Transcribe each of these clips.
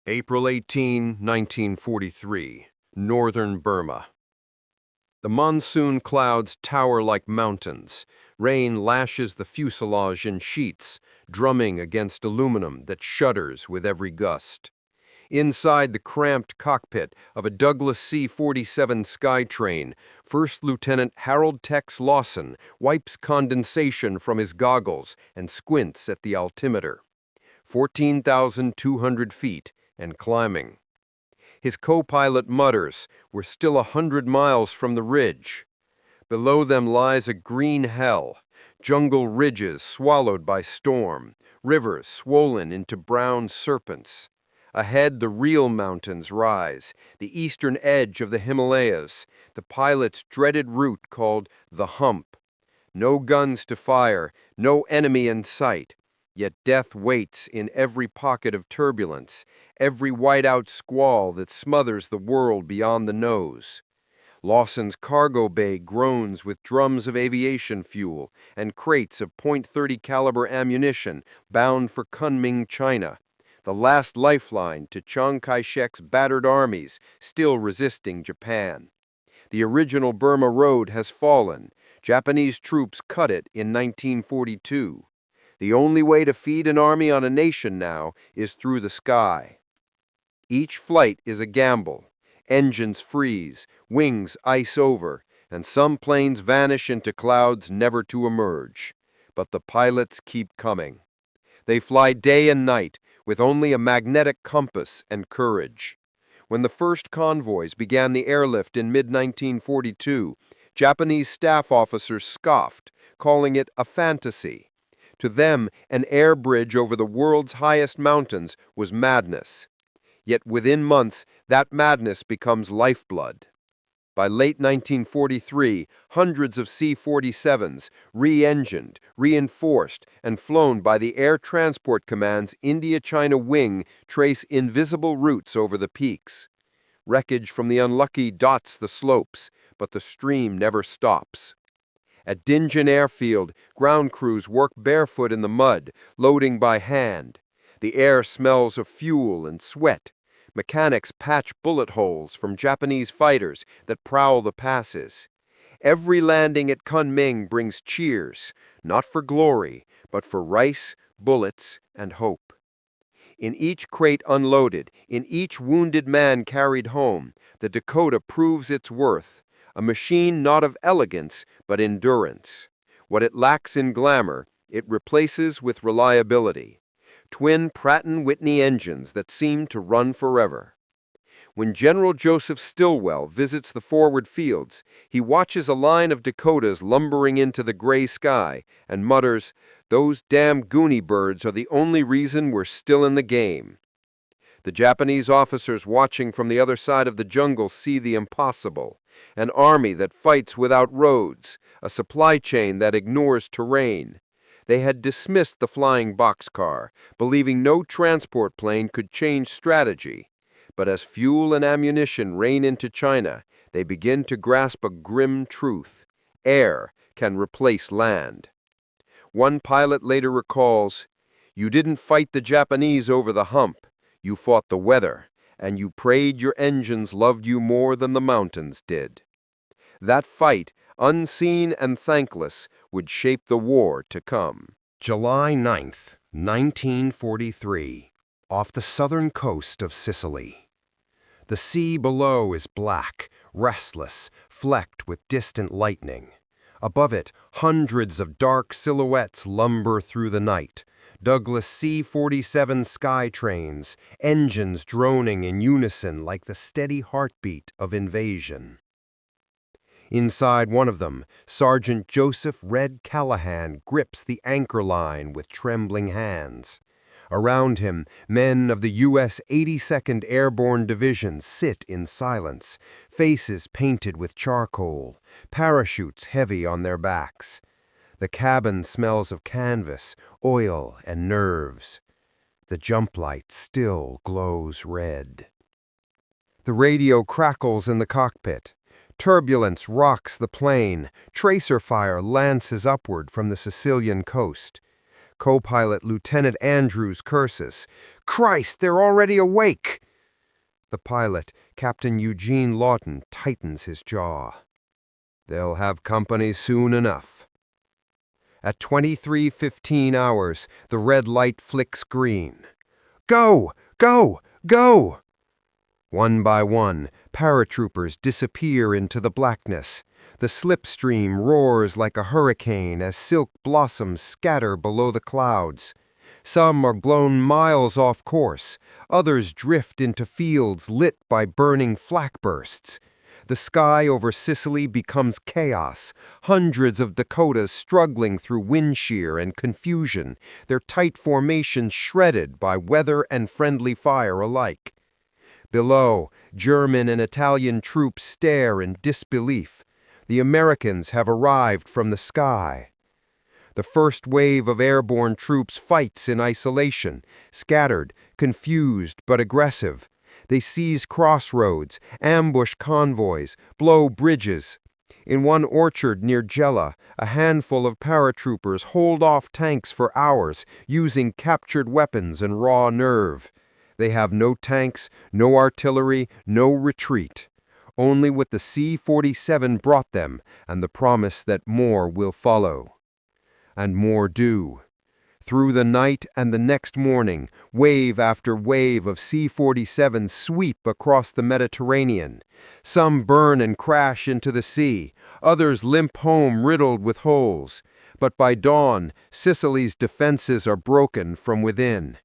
April 18, 1943, northern Burma. The monsoon clouds tower like mountains. Rain lashes the fuselage in sheets, drumming against aluminum that shudders with every gust. Inside the cramped cockpit of a Douglas C-47 Skytrain, First Lieutenant Harold Tex Lawson wipes condensation from his goggles and squints at the altimeter. 14,200 feet and climbing. His co-pilot mutters, "We're still 100 miles from the ridge." Below them lies a green hell, jungle ridges swallowed by storm, rivers swollen into brown serpents. Ahead the real mountains rise, the eastern edge of the Himalayas, the pilot's dreaded route called the Hump. No guns to fire, no enemy in sight. Yet death waits in every pocket of turbulence, every whiteout squall that smothers the world beyond the nose. Lawson's cargo bay groans with drums of aviation fuel and crates of .30 caliber ammunition bound for Kunming, China, the last lifeline to Chiang Kai-shek's battered armies still resisting Japan. The original Burma Road has fallen. Japanese troops cut it in 1942. The only way to feed an army on a nation now is through the sky. Each flight is a gamble. Engines freeze, wings ice over, and some planes vanish into clouds never to emerge. But the pilots keep coming. They fly day and night with only a magnetic compass and courage. When the first convoys began the airlift in mid-1942, Japanese staff officers scoffed, calling it a fantasy. To them, an air bridge over the world's highest mountains was madness. Yet within months, that madness becomes lifeblood. By late 1943, hundreds of C-47s, re-engined, reinforced, and flown by the Air Transport Command's India-China wing trace invisible routes over the peaks. Wreckage from the unlucky dots the slopes, but the stream never stops. At Dinjan Airfield, ground crews work barefoot in the mud, loading by hand. The air smells of fuel and sweat. Mechanics patch bullet holes from Japanese fighters that prowl the passes. Every landing at Kunming brings cheers, not for glory, but for rice, bullets, and hope. In each crate unloaded, in each wounded man carried home, the Dakota proves its worth. A machine not of elegance, but endurance. What it lacks in glamour, it replaces with reliability. Twin Pratt & Whitney engines that seem to run forever. When General Joseph Stilwell visits the forward fields, he watches a line of Dakotas lumbering into the gray sky and mutters, "Those damn Goonie birds are the only reason we're still in the game." The Japanese officers watching from the other side of the jungle see the impossible. An army that fights without roads, a supply chain that ignores terrain. They had dismissed the flying boxcar, believing no transport plane could change strategy. But as fuel and ammunition rain into China, they begin to grasp a grim truth. Air can replace land. One pilot later recalls, "You didn't fight the Japanese over the hump. You fought the weather. And you prayed your engines loved you more than the mountains did." That fight, unseen and thankless, would shape the war to come. July 9th, 1943, off the southern coast of Sicily. The sea below is black, restless, flecked with distant lightning. Above it, hundreds of dark silhouettes lumber through the night. Douglas C-47 Skytrains, engines droning in unison like the steady heartbeat of invasion. Inside one of them, Sergeant Joseph "Red" Callahan grips the anchor line with trembling hands. Around him, men of the U.S. 82nd Airborne Division sit in silence, faces painted with charcoal, parachutes heavy on their backs. The cabin smells of canvas, oil, and nerves. The jump light still glows red. The radio crackles in the cockpit. Turbulence rocks the plane. Tracer fire lances upward from the Sicilian coast. Co-pilot Lieutenant Andrews curses. "Christ, they're already awake!" The pilot, Captain Eugene Lawton, tightens his jaw. They'll have company soon enough. At 23:15 hours, the red light flicks green. Go! Go! Go! One by one, paratroopers disappear into the blackness. The slipstream roars like a hurricane as silk blossoms scatter below the clouds. Some are blown miles off course, others drift into fields lit by burning flak bursts. The sky over Sicily becomes chaos, hundreds of Dakotas struggling through wind shear and confusion, their tight formations shredded by weather and friendly fire alike. Below, German and Italian troops stare in disbelief. The Americans have arrived from the sky. The first wave of airborne troops fights in isolation, scattered, confused but aggressive. They seize crossroads, ambush convoys, blow bridges. In one orchard near Gela, a handful of paratroopers hold off tanks for hours, using captured weapons and raw nerve. They have no tanks, no artillery, no retreat. Only what the C-47 brought them, and the promise that more will follow. And more do. Through the night and the next morning, wave after wave of C-47s sweep across the Mediterranean. Some burn and crash into the sea, others limp home riddled with holes. But by dawn, Sicily's defenses are broken from within.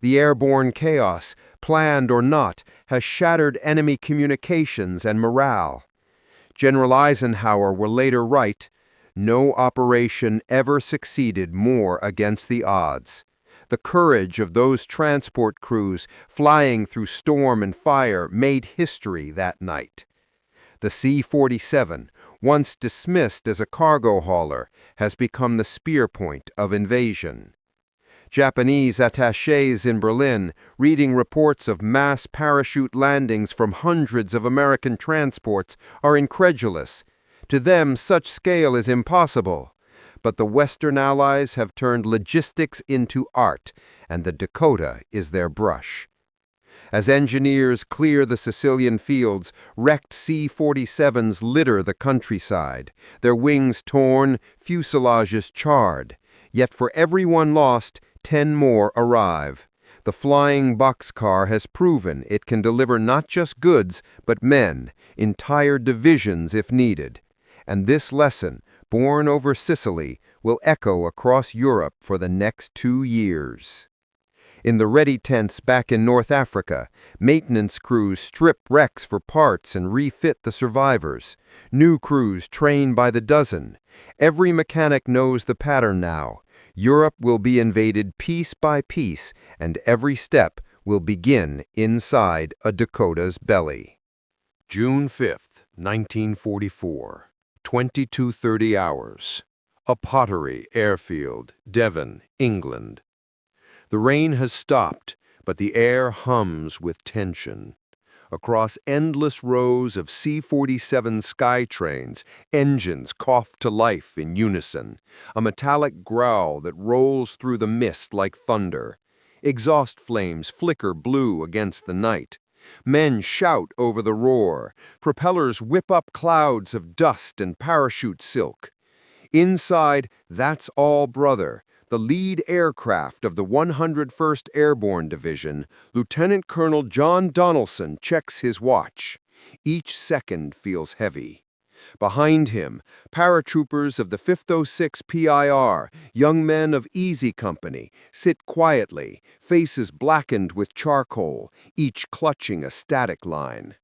The airborne chaos, planned or not, has shattered enemy communications and morale. General Eisenhower will later write, "No operation ever succeeded more against the odds. The courage of those transport crews flying through storm and fire made history that night." The C-47, once dismissed as a cargo hauler, has become the spear point of invasion. Japanese attachés in Berlin, reading reports of mass parachute landings from hundreds of American transports, are incredulous. To them, such scale is impossible. But the Western Allies have turned logistics into art, and the Dakota is their brush. As engineers clear the Sicilian fields, wrecked C-47s litter the countryside, their wings torn, fuselages charred. Yet for every one lost, 10 more arrive. The flying Boxcar has proven it can deliver not just goods, but men, entire divisions if needed. And this lesson, born over Sicily, will echo across Europe for the next 2 years. In the ready tents back in North Africa, maintenance crews strip wrecks for parts and refit the survivors. New crews train by the dozen. Every mechanic knows the pattern now. Europe will be invaded piece by piece, and every step will begin inside a Dakota's belly. June 5th, 1944, 22:30 hours. A Pottery Airfield, Devon, England. The rain has stopped, but the air hums with tension. Across endless rows of C-47 Skytrains, engines cough to life in unison, a metallic growl that rolls through the mist like thunder. Exhaust flames flicker blue against the night. Men shout over the roar. Propellers whip up clouds of dust and parachute silk. Inside, that's all brother. The lead aircraft of the 101st Airborne Division, Lieutenant Colonel John Donaldson, checks his watch. Each second feels heavy. Behind him, paratroopers of the 506 PIR, young men of Easy Company, sit quietly, faces blackened with charcoal, each clutching a static line.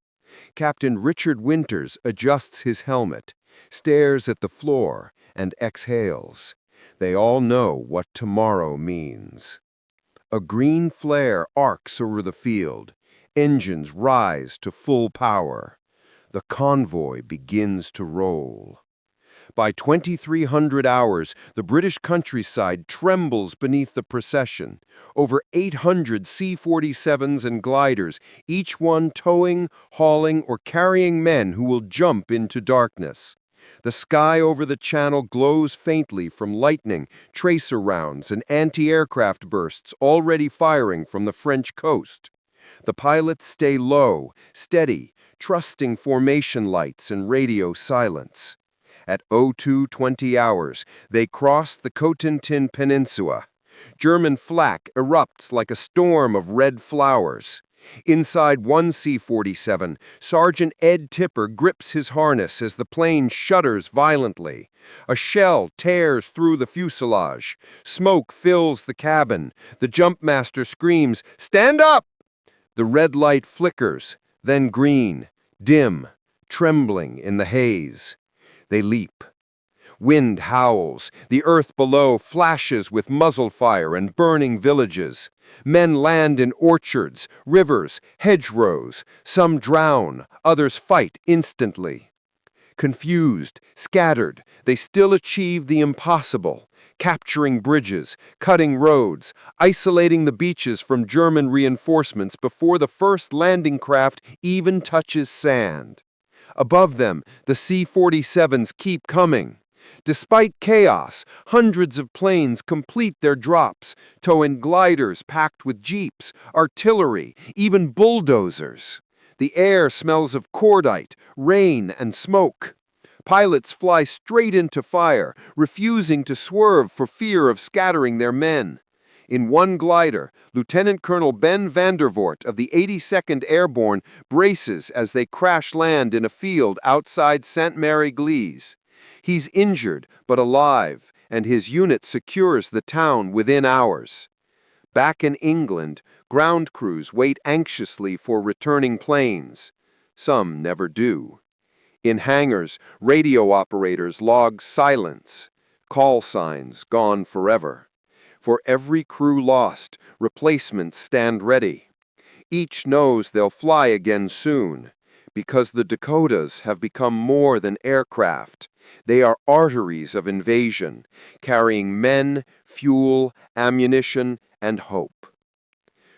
Captain Richard Winters adjusts his helmet, stares at the floor, and exhales. They all know what tomorrow means. A green flare arcs over the field. Engines rise to full power. The convoy begins to roll. By 2300 hours, the British countryside trembles beneath the procession. Over 800 C-47s and gliders, each one towing, hauling, or carrying men who will jump into darkness. The sky over the channel glows faintly from lightning, tracer rounds, and anti-aircraft bursts already firing from the French coast. The pilots stay low, steady, trusting formation lights and radio silence. At 02:20 hours, they cross the Cotentin Peninsula. German flak erupts like a storm of red flowers. Inside one C-47, Sergeant Ed Tipper grips his harness as the plane shudders violently. A shell tears through the fuselage. Smoke fills the cabin. The jumpmaster screams, "Stand up!" The red light flickers, then green, dim, trembling in the haze. They leap. Wind howls. The earth below flashes with muzzle fire and burning villages. Men land in orchards, rivers, hedgerows. Some drown, others fight instantly. Confused, scattered, they still achieve the impossible, capturing bridges, cutting roads, isolating the beaches from German reinforcements before the first landing craft even touches sand. Above them, the C-47s keep coming. Despite chaos, hundreds of planes complete their drops, towing gliders packed with jeeps, artillery, even bulldozers. The air smells of cordite, rain, and smoke. Pilots fly straight into fire, refusing to swerve for fear of scattering their men. In one glider, Lieutenant Colonel Ben Vandervoort of the 82nd Airborne braces as they crash land in a field outside Sainte-Marie-Église. He's injured but alive, and his unit secures the town within hours. Back in England, ground crews wait anxiously for returning planes. Some never do. In hangars, radio operators log silence, call signs gone forever. For every crew lost, replacements stand ready. Each knows they'll fly again soon, because the Dakotas have become more than aircraft. They are arteries of invasion, carrying men, fuel, ammunition, and hope.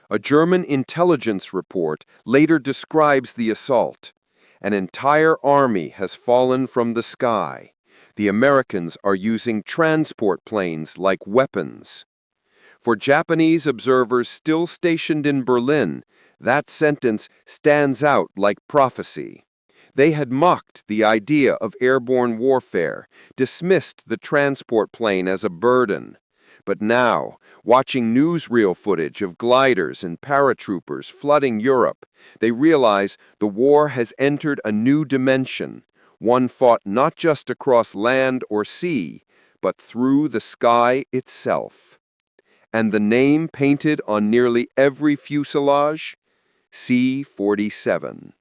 A German intelligence report later describes the assault. An entire army has fallen from the sky. The Americans are using transport planes like weapons. For Japanese observers still stationed in Berlin, that sentence stands out like prophecy. They had mocked the idea of airborne warfare, dismissed the transport plane as a burden. But now, watching newsreel footage of gliders and paratroopers flooding Europe, they realize the war has entered a new dimension, one fought not just across land or sea, but through the sky itself. And the name painted on nearly every fuselage? C-47.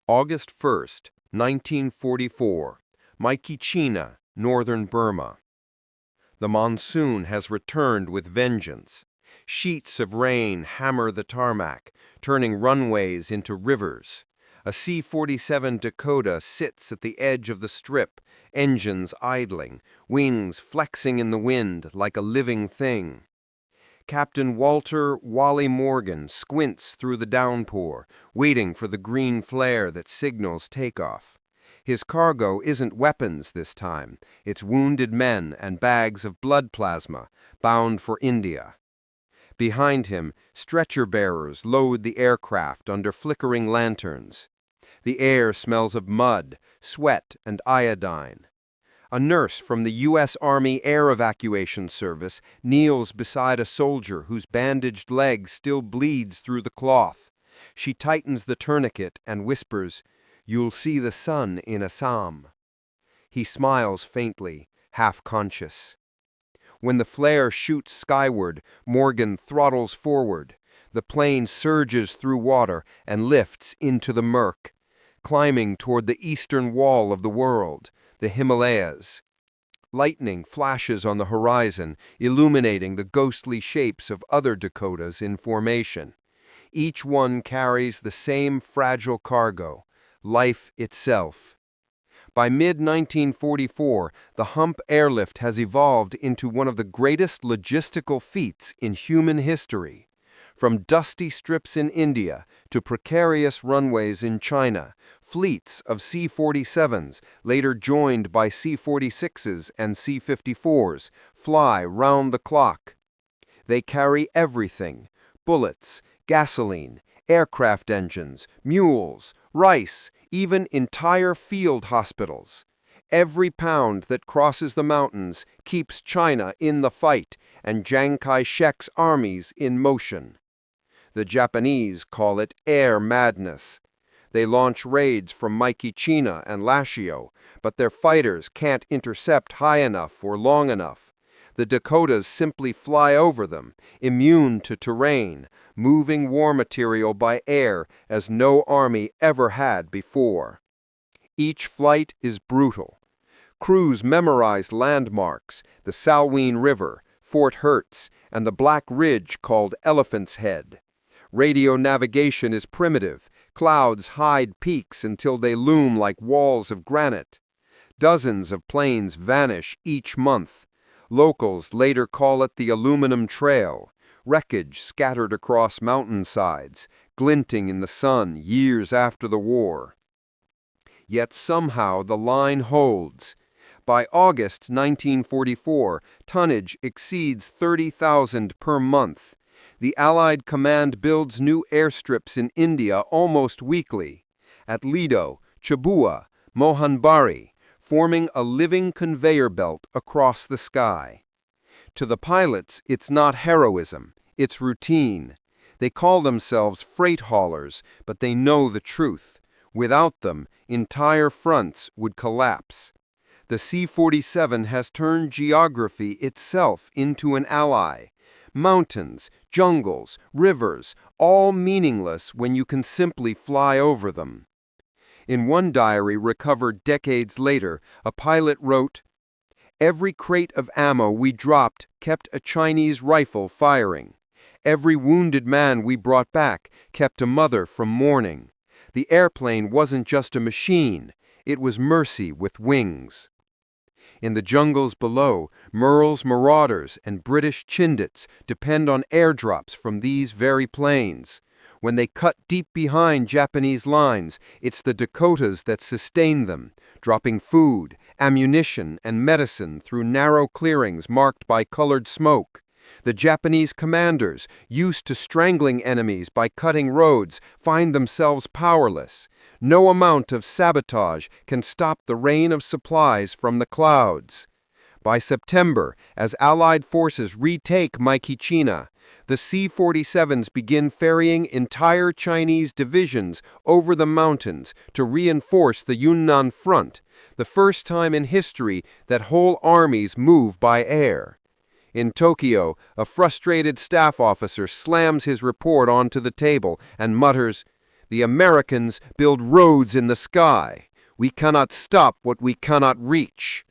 August 1st, 1944, Myitkyina, northern Burma. The monsoon has returned with vengeance. Sheets of rain hammer the tarmac, turning runways into rivers. A C-47 Dakota sits at the edge of the strip, engines idling, wings flexing in the wind like a living thing. Captain Walter "Wally" Morgan squints through the downpour, waiting for the green flare that signals takeoff. His cargo isn't weapons this time. It's wounded men and bags of blood plasma, bound for India. Behind him, stretcher bearers load the aircraft under flickering lanterns. The air smells of mud, sweat, and iodine. A nurse from the U.S. Army Air Evacuation Service kneels beside a soldier whose bandaged leg still bleeds through the cloth. She tightens the tourniquet and whispers, "You'll see the sun in Assam." He smiles faintly, half-conscious. When the flare shoots skyward, Morgan throttles forward. The plane surges through water and lifts into the murk, climbing toward the eastern wall of the world, the Himalayas. Lightning flashes on the horizon, illuminating the ghostly shapes of other Dakotas in formation. Each one carries the same fragile cargo, life itself. By mid-1944, the Hump airlift has evolved into one of the greatest logistical feats in human history. From dusty strips in India to precarious runways in China, fleets of C-47s, later joined by C-46s and C-54s, fly round the clock. They carry everything: bullets, gasoline, aircraft engines, mules, rice, even entire field hospitals. Every pound that crosses the mountains keeps China in the fight and Chiang Kai-shek's armies in motion. The Japanese call it air madness. They launch raids from Myitkyina and Lashio, but their fighters can't intercept high enough or long enough. The Dakotas simply fly over them, immune to terrain, moving war material by air as no army ever had before. Each flight is brutal. Crews memorize landmarks: the Salween River, Fort Hertz, and the Black Ridge called Elephant's Head. Radio navigation is primitive. Clouds hide peaks until they loom like walls of granite. Dozens of planes vanish each month. Locals later call it the Aluminum Trail, wreckage scattered across mountainsides, glinting in the sun years after the war. Yet somehow the line holds. By August 1944, tonnage exceeds 30,000 per month. The Allied command builds new airstrips in India almost weekly, at Lido, Chabua, Mohanbari, forming a living conveyor belt across the sky. To the pilots, it's not heroism, it's routine. They call themselves freight haulers, but they know the truth. Without them, entire fronts would collapse. The C-47 has turned geography itself into an ally. Mountains, jungles, rivers, all meaningless when you can simply fly over them. In one diary recovered decades later, a pilot wrote, "Every crate of ammo we dropped kept a Chinese rifle firing. Every wounded man we brought back kept a mother from mourning. The airplane wasn't just a machine, it was mercy with wings." In the jungles below, Merle's Marauders and British Chindits depend on airdrops from these very planes. When they cut deep behind Japanese lines, it's the Dakotas that sustain them, dropping food, ammunition, and medicine through narrow clearings marked by colored smoke. The Japanese commanders, used to strangling enemies by cutting roads, find themselves powerless. No amount of sabotage can stop the rain of supplies from the clouds. By September, as Allied forces retake Myitkyina, the C-47s begin ferrying entire Chinese divisions over the mountains to reinforce the Yunnan front, the first time in history that whole armies move by air. In Tokyo, a frustrated staff officer slams his report onto the table and mutters, "The Americans build roads in the sky. We cannot stop what we cannot reach."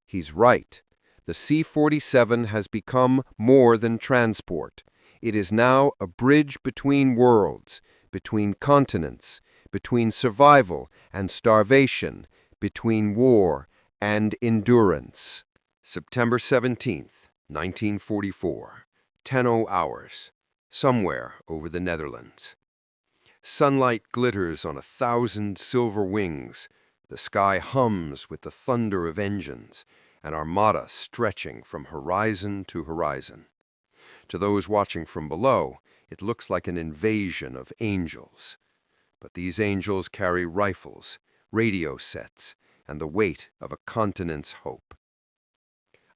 He's right. The C-47 has become more than transport. It is now a bridge between worlds, between continents, between survival and starvation, between war and endurance. September 17th, 1944, 10:00 hours, somewhere over the Netherlands. Sunlight glitters on 1,000 silver wings, the sky hums with the thunder of engines, an armada stretching from horizon to horizon. To those watching from below, it looks like an invasion of angels. But these angels carry rifles, radio sets, and the weight of a continent's hope.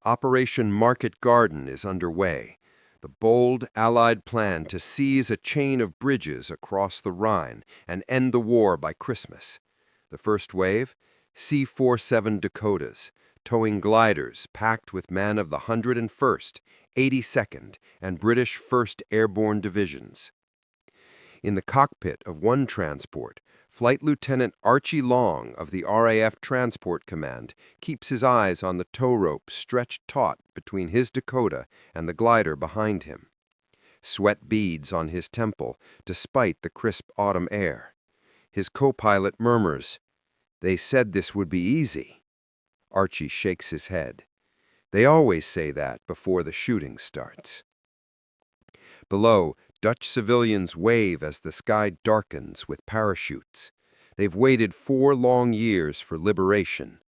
Operation Market Garden is underway, the bold Allied plan to seize a chain of bridges across the Rhine and end the war by Christmas. The first wave, C-47 Dakotas, towing gliders packed with men of the 101st, 82nd, and British 1st Airborne Divisions. In the cockpit of one transport, Flight Lieutenant Archie Long of the RAF Transport Command keeps his eyes on the tow rope stretched taut between his Dakota and the glider behind him. Sweat beads on his temple despite the crisp autumn air. His co-pilot murmurs, "They said this would be easy." Archie shakes his head. "They always say that before the shooting starts." Below, Dutch civilians wave as the sky darkens with parachutes. They've waited 4 long years for liberation.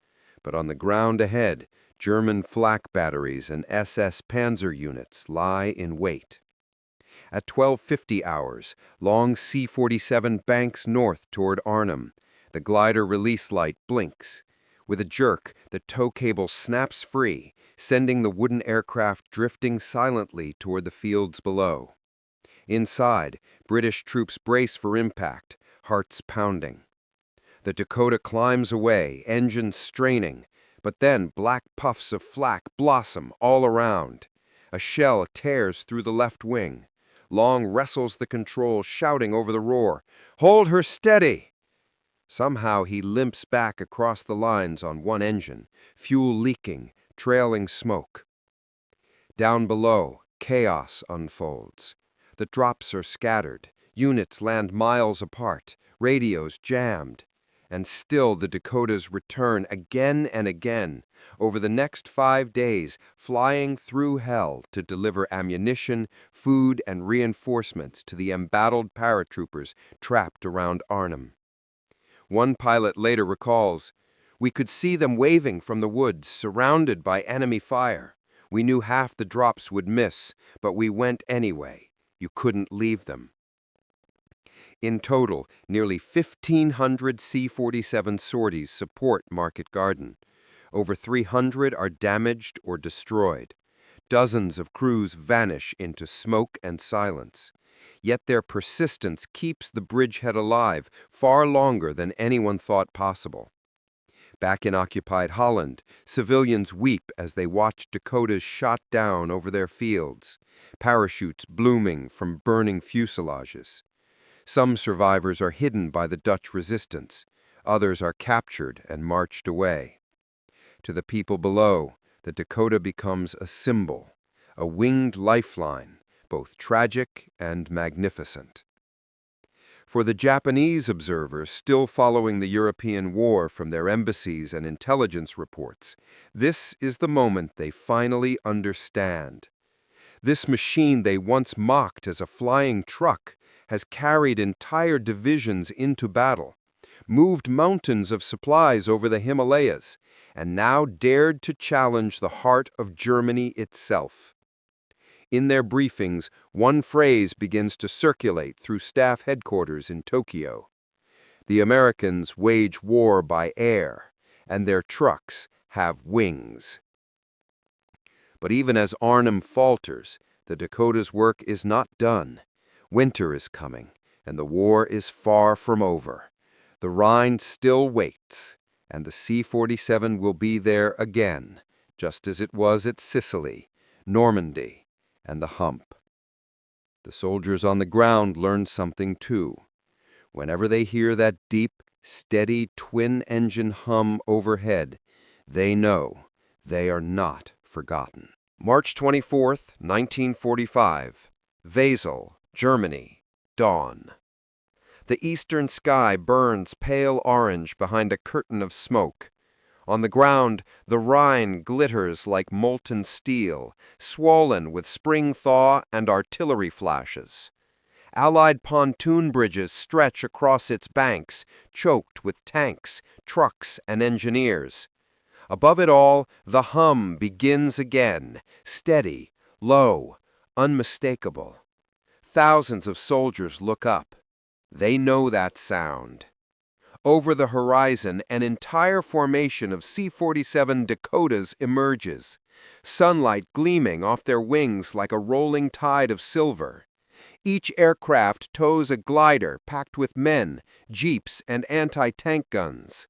But on the ground ahead, German flak batteries and SS Panzer units lie in wait. At 12:50 hours, long C-47 banks north toward Arnhem. The glider release light blinks. With a jerk, the tow cable snaps free, sending the wooden aircraft drifting silently toward the fields below. Inside, British troops brace for impact, hearts pounding. The Dakota climbs away, engines straining, but then black puffs of flak blossom all around. A shell tears through the left wing. Long wrestles the controls, shouting over the roar, "Hold her steady!" Somehow he limps back across the lines on one engine, fuel leaking, trailing smoke. Down below, chaos unfolds. The drops are scattered, units land miles apart, radios jammed. And still the Dakotas return again and again, over the next 5 days, flying through hell to deliver ammunition, food, and reinforcements to the embattled paratroopers trapped around Arnhem. One pilot later recalls, "We could see them waving from the woods, surrounded by enemy fire. We knew half the drops would miss, but we went anyway. You couldn't leave them." In total, nearly 1,500 C-47 sorties support Market Garden. Over 300 are damaged or destroyed. Dozens of crews vanish into smoke and silence. Yet their persistence keeps the bridgehead alive far longer than anyone thought possible. Back in occupied Holland, civilians weep as they watch Dakotas shot down over their fields, parachutes blooming from burning fuselages. Some survivors are hidden by the Dutch resistance. Others are captured and marched away. To the people below, the Dakota becomes a symbol, a winged lifeline, both tragic and magnificent. For the Japanese observers still following the European war from their embassies and intelligence reports, this is the moment they finally understand. This machine they once mocked as a flying truck has carried entire divisions into battle, moved mountains of supplies over the Himalayas, and now dared to challenge the heart of Germany itself. In their briefings, one phrase begins to circulate through staff headquarters in Tokyo. The Americans wage war by air, and their trucks have wings. But even as Arnhem falters, the Dakota's work is not done. Winter is coming, and the war is far from over. The Rhine still waits, and the C-47 will be there again, just as it was at Sicily, Normandy, and the Hump. The soldiers on the ground learn something too. Whenever they hear that deep, steady twin-engine hum overhead, they know they are not forgotten. March 24th, 1945, Wesel, Germany, dawn. The eastern sky burns pale orange behind a curtain of smoke. On the ground, the Rhine glitters like molten steel, swollen with spring thaw and artillery flashes. Allied pontoon bridges stretch across its banks, choked with tanks, trucks, and engineers. Above it all, the hum begins again, steady, low, unmistakable. Thousands of soldiers look up. They know that sound. Over the horizon, an entire formation of C-47 Dakotas emerges, sunlight gleaming off their wings like a rolling tide of silver. Each aircraft tows a glider packed with men, jeeps, and anti-tank guns.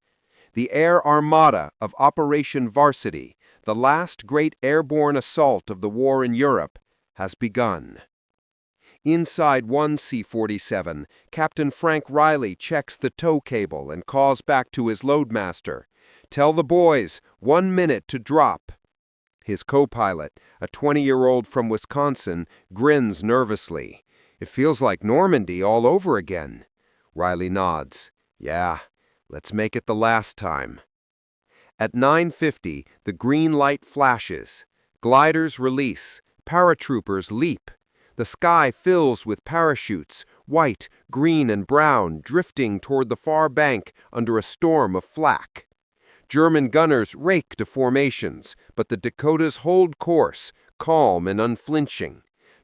The air armada of Operation Varsity, the last great airborne assault of the war in Europe, has begun. Inside one C-47, Captain Frank Riley checks the tow cable and calls back to his loadmaster, "Tell the boys, 1 minute to drop." His co-pilot, a 20-year-old from Wisconsin, grins nervously. "It feels like Normandy all over again." Riley nods. "Yeah, let's make it the last time." At 9:50, the green light flashes. Gliders release. Paratroopers leap. The sky fills with parachutes, white, green, and brown, drifting toward the far bank under a storm of flak. German gunners rake to formations, but the Dakotas hold course, calm and unflinching.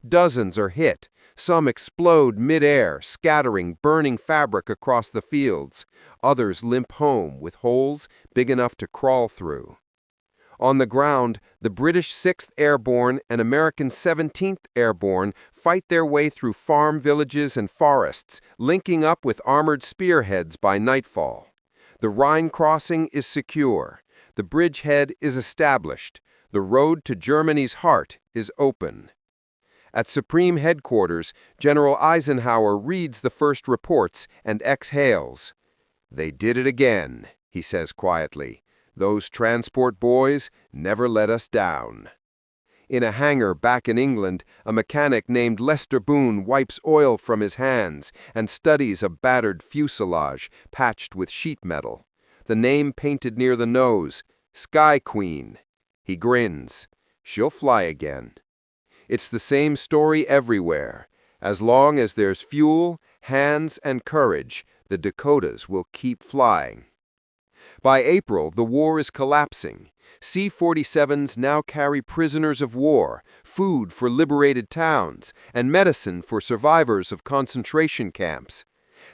Dozens are hit. Some explode mid-air, scattering burning fabric across the fields. Others limp home with holes big enough to crawl through. On the ground, the British 6th Airborne and American 17th Airborne fight their way through farm villages and forests, linking up with armored spearheads by nightfall. The Rhine crossing is secure. The bridgehead is established. The road to Germany's heart is open. At Supreme Headquarters, General Eisenhower reads the first reports and exhales. "They did it again," he says quietly. "Those transport boys never let us down." In a hangar back in England, a mechanic named Lester Boone wipes oil from his hands and studies a battered fuselage patched with sheet metal. The name painted near the nose, Sky Queen. He grins. She'll fly again. It's the same story everywhere. As long as there's fuel, hands, and courage, the Dakotas will keep flying. By April, the war is collapsing. C-47s now carry prisoners of war, food for liberated towns, and medicine for survivors of concentration camps.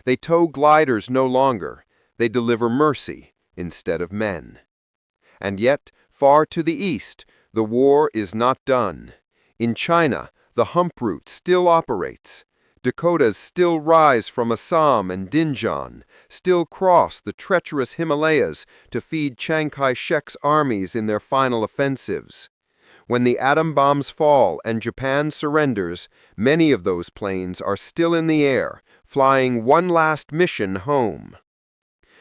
They tow gliders no longer. They deliver mercy instead of men. And yet, far to the east, the war is not done. In China, the Hump route still operates. Dakotas still rise from Assam and Dinjan, still cross the treacherous Himalayas to feed Chiang Kai-shek's armies in their final offensives. When the atom bombs fall and Japan surrenders, many of those planes are still in the air, flying one last mission home.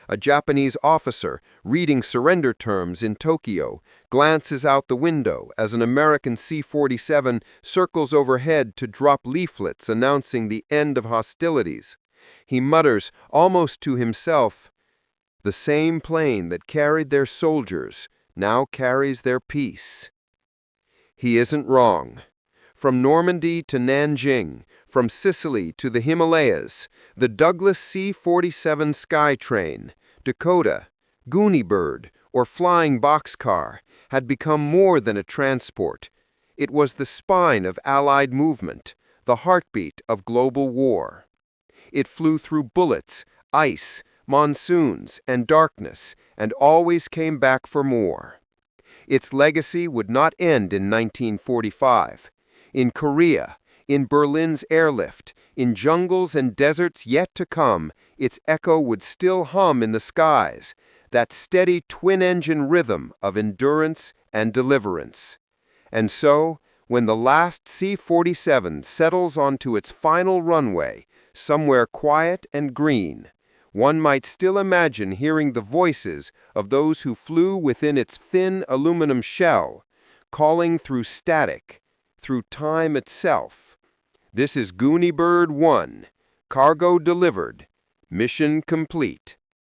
A Japanese officer, reading surrender terms in Tokyo, glances out the window as an American C-47 circles overhead to drop leaflets announcing the end of hostilities. He mutters, almost to himself, "The same plane that carried their soldiers now carries their peace." He isn't wrong. From Normandy to Nanjing, from Sicily to the Himalayas, the Douglas C-47 Skytrain, Dakota, Goonie Bird, or flying Boxcar had become more than a transport. It was the spine of Allied movement, the heartbeat of global war. It flew through bullets, ice, monsoons, and darkness, and always came back for more. Its legacy would not end in 1945. In Korea, in Berlin's airlift, in jungles and deserts yet to come, its echo would still hum in the skies, that steady twin-engine rhythm of endurance and deliverance. And so, when the last C-47 settles onto its final runway, somewhere quiet and green, one might still imagine hearing the voices of those who flew within its thin aluminum shell, calling through static, through time itself. This is Goonie Bird 1. Cargo delivered. Mission complete.